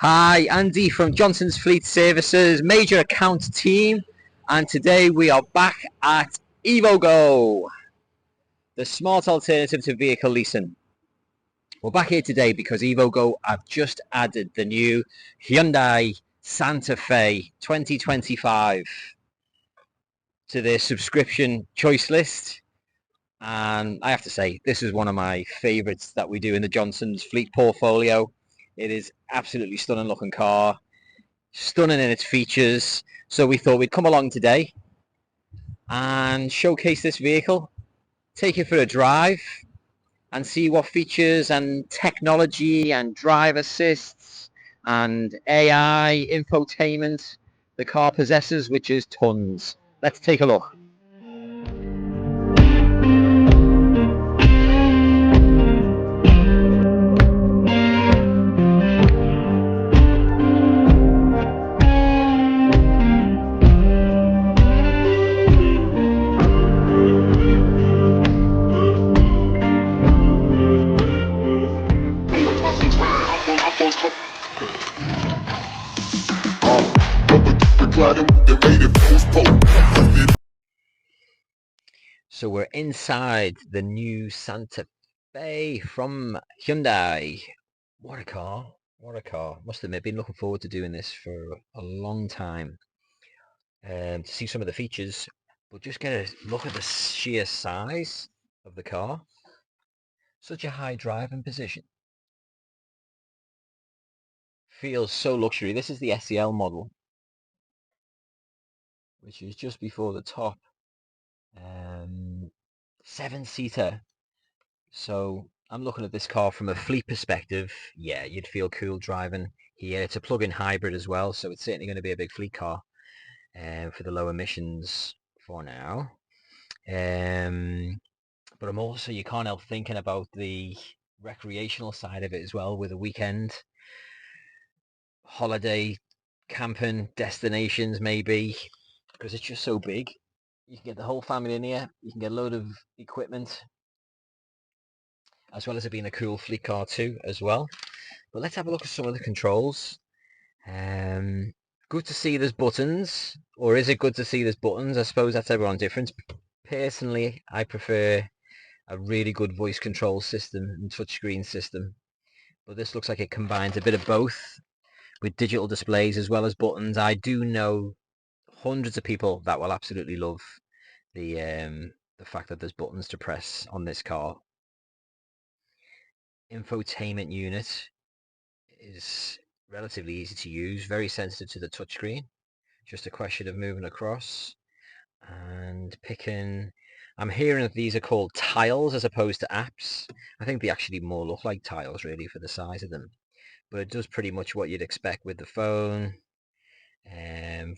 Hi, Andy from Johnson's Fleet Services Major Account Team, and today we are back at EVOGO, the smart alternative to vehicle leasing. We're back here today because EVOGO have just added the new Hyundai Santa Fe 2025 to their subscription choice list. And I have to say, this is one of my favourites that we do in the Johnson's Fleet portfolio. It is absolutely stunning looking car. Stunning in its features. So we thought we'd come along today and showcase this vehicle, take it for a drive and see what features and technology and drive assists and AI infotainment the car possesses, which is tons. Let's take a look. So we're inside the new Santa Fe from Hyundai. What a car. What a car. Must admit, been looking forward to doing this for a long time. To see some of the features, but just get a look at the sheer size of the car. Such a high driving position. Feels so luxury. This is the SEL model, which is just before the top. 7-seater. So I'm looking at this car from a fleet perspective. Yeah, you'd feel cool driving here. It's a plug-in hybrid as well, so it's certainly going to be a big fleet car for the low emissions for now. But I'm also, you can't help thinking about the recreational side of it as well, with a weekend holiday camping destinations maybe, because it's just so big. You can get the whole family in here. You can get a load of equipment, as well as it being a cool fleet car too as well. But let's have a look at some of the controls. Good to see there's buttons, or is it good to see there's buttons? I suppose that's everyone's difference. Personally, I prefer a really good voice control system and touchscreen system. But this looks like it combines a bit of both with digital displays as well as buttons. I do know hundreds of people that will absolutely love the fact that there's buttons to press on this car. Infotainment unit is relatively easy to use, very sensitive to the touchscreen. Just a question of moving across and picking. I'm hearing that these are called tiles as opposed to apps. I think they actually more look like tiles really for the size of them. But it does pretty much what you'd expect with the phone.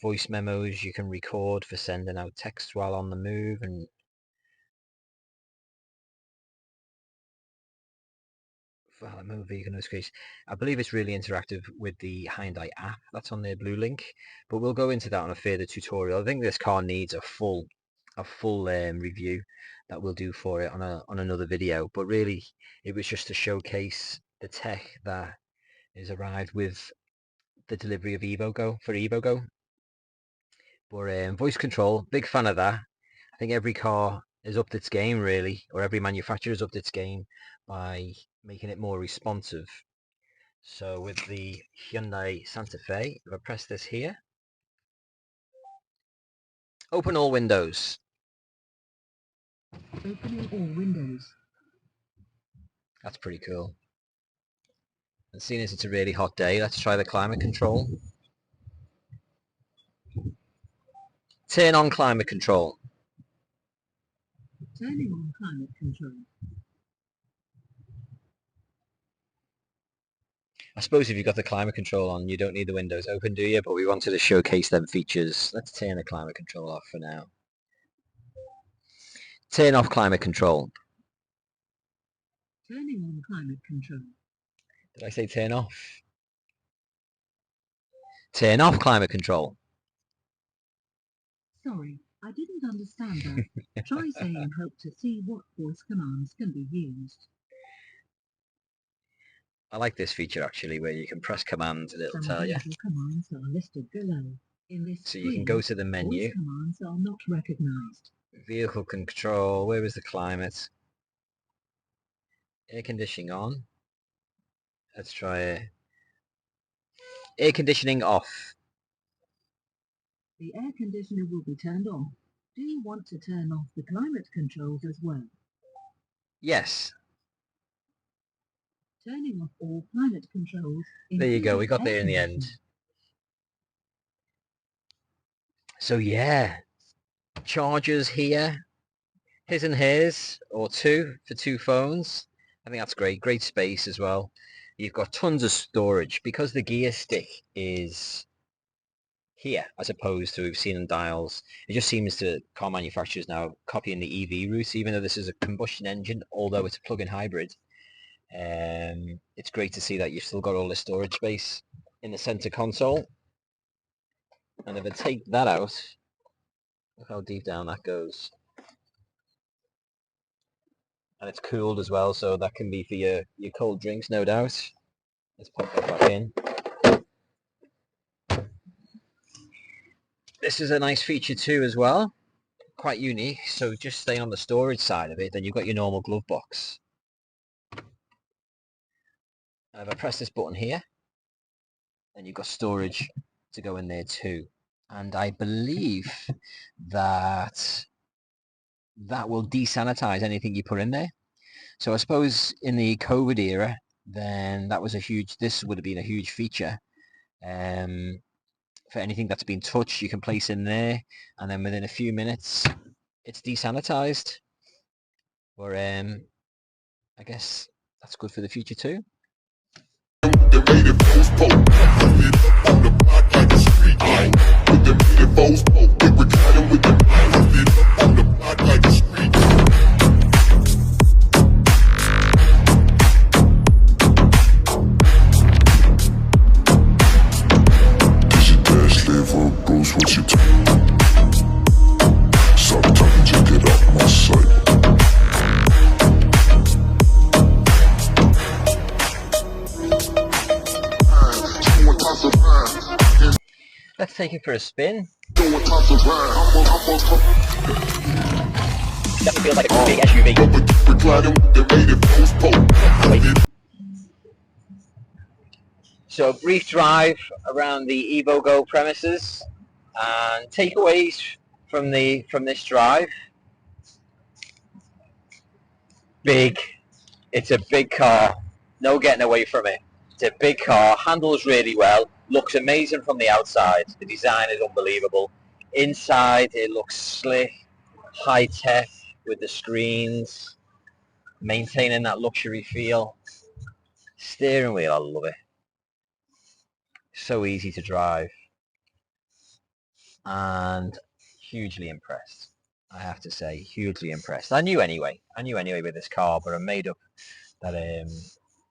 Voice memos you can record for sending out text while on the move, and I believe it's really interactive with the Hyundai app that's on their Blue Link, but we'll go into that on a further tutorial. I think this car needs a full review that we'll do for it on another video. But really, it was just to showcase the tech that has arrived with the delivery of EVOGO for EVOGO. But voice control, big fan of that. I think every car has upped its game really, or every manufacturer has upped its game by making it more responsive. So with the Hyundai Santa Fe, if I press this here, open all windows. Opening all windows. That's pretty cool. And seeing as it's a really hot day, let's try the climate control. Turn on climate control. Turning on climate control. I suppose if you've got the climate control on, you don't need the windows open, do you? But we wanted to showcase them features. Let's turn the climate control off for now. Turn off climate control. Turning on climate control. Did I say turn off? Turn off climate control. Sorry, I didn't understand that. Try saying help to see what voice commands can be used. I like this feature actually, where you can press command and it'll Some tell you. available commands are listed below. In this So you can screen, go to the menu. voice commands are not recognized. Vehicle control, where is the climate? Air conditioning on. Let's try it. Air conditioning off. The air conditioner will be turned off. Do you want to turn off the climate controls as well? Yes. Turning off all climate controls. There you go, we got including there in the air end. conditioning. So yeah, chargers here. His and his, or two for two phones. I think that's great. Great space as well. You've got tons of storage because the gear stick is here as opposed to we've seen in dials. It just seems to car manufacturers now copying the EV route, even though this is a combustion engine, although it's a plug-in hybrid. It's great to see that you've still got all the storage space in the center console. And if I take that out, look how deep down that goes. And it's cooled as well, so that can be for your cold drinks, no doubt. Let's pop that back in. This is a nice feature too as well, quite unique. So just staying on the storage side of it, then you've got your normal glove box. And if I press this button here, then you've got storage to go in there too. And I believe that will desanitize anything you put in there. So I suppose in the COVID era, then this would have been a huge feature. For anything that's been touched, you can place in there, and then within a few minutes, it's desanitized. Or I guess that's good for the future too. Let's take it for a spin. Definitely feels like a big SUV. So a brief drive around the EVOGO premises, and takeaways from this drive. Big. It's a big car. No getting away from it. It's a big car. Handles really well. Looks amazing from the outside. The design is unbelievable. Inside it looks slick, high tech with the screens, maintaining that luxury feel. Steering wheel, I love it. So easy to drive. And hugely impressed. I have to say, hugely impressed. I knew anyway with this car, but I'm made up that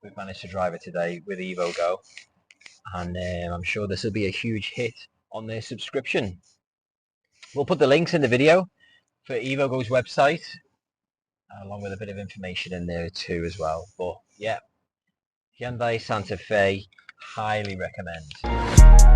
we've managed to drive it today with EVOGO, and I'm sure this will be a huge hit on their subscription. We'll put the links in the video for EVOGO's website, along with a bit of information in there too as well. But yeah, Hyundai Santa Fe, highly recommend.